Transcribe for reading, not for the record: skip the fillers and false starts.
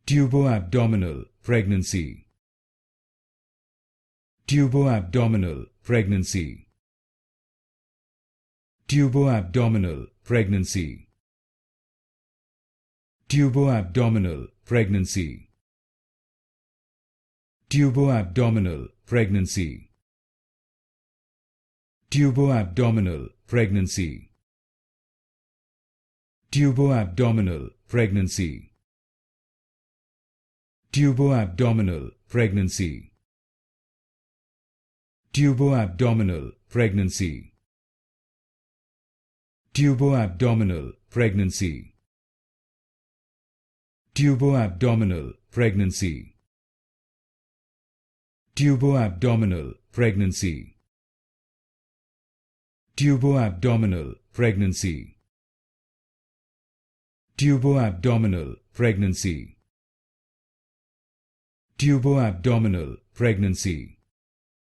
Tuboabdominal pregnancy. Tuboabdominal pregnancy. Tuboabdominal pregnancy. Tuboabdominal pregnancy. Tuboabdominal pregnancy. Tuboabdominal pregnancy. Tuboabdominal pregnancy. Tuboabdominal pregnancy. Tuboabdominal pregnancy. Tuboabdominal pregnancy. Tuboabdominal pregnancy. Tuboabdominal pregnancy. Tuboabdominal pregnancy. Tuboabdominal pregnancy. Tuboabdominal pregnancy.